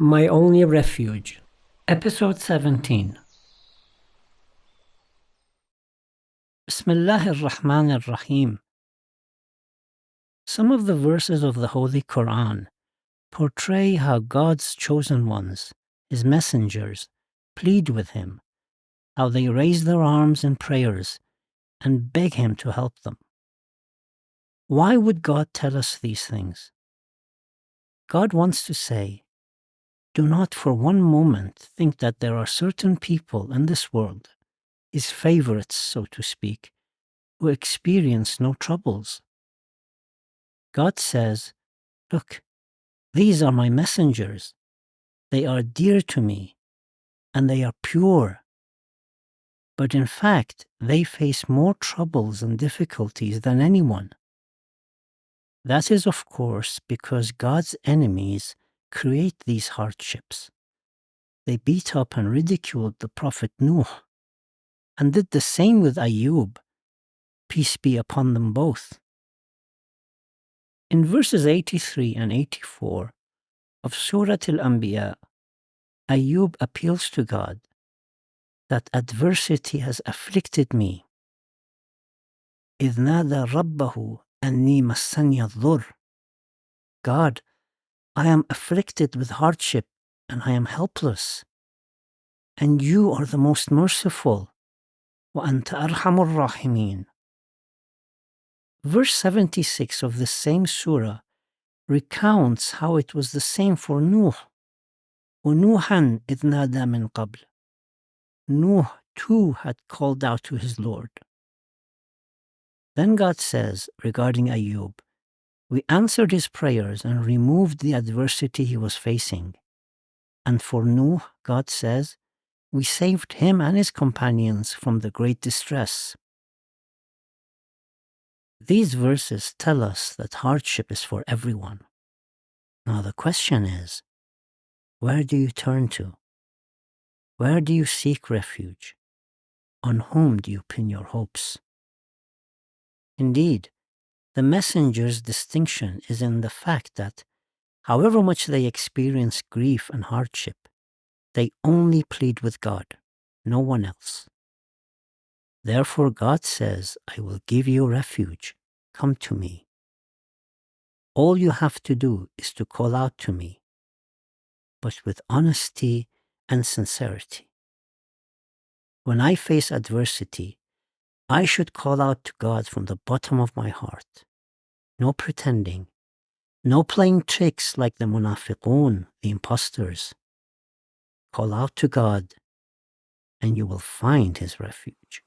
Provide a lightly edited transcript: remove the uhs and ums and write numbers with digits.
My Only Refuge, Episode 17. Bismillah ar-Rahman ar-Rahim. Some of the verses of the Holy Quran portray how God's chosen ones, His messengers, plead with Him, how they raise their arms in prayers and beg Him to help them. Why would God tell us these things? God wants to say, do not for one moment think that there are certain people in this world, His favorites, so to speak, who experience no troubles. God says, look, these are my messengers. They are dear to me, and they are pure. But in fact, they face more troubles and difficulties than anyone. That is, of course, because God's enemies create these hardships. They beat up and ridiculed the Prophet Nuh, and did the same with Ayoub, peace be upon them both. In verses 83 and 84 of Surah Al-Anbiya, Ayoub appeals to God that adversity has afflicted me. إِذْ نَادَى رَبَّهُ أَنِّي مَسَّنِيَ الضُّرُّ. God, I am afflicted with hardship and I am helpless. And you are the most merciful. وَأَنْتَ أَرْحَمُ الرَّاحِمِينَ. Verse 76 of the same surah recounts how it was the same for Nuh. وَنُوحًا إِذْ نَادَى مِنْ قَبْلِ. Nuh too had called out to his Lord. Then God says regarding Ayoub, we answered his prayers and removed the adversity he was facing. And for Nuh, God says, we saved him and his companions from the great distress. These verses tell us that hardship is for everyone. Now the question is, where do you turn to? Where do you seek refuge? On whom do you pin your hopes? Indeed, the messenger's distinction is in the fact that, however much they experience grief and hardship, they only plead with God, no one else. Therefore God says, I will give you refuge, come to me. All you have to do is to call out to me, but with honesty and sincerity. When I face adversity, I should call out to God from the bottom of my heart. No pretending, no playing tricks like the munafiqun, the impostors. Call out to God, and you will find His refuge.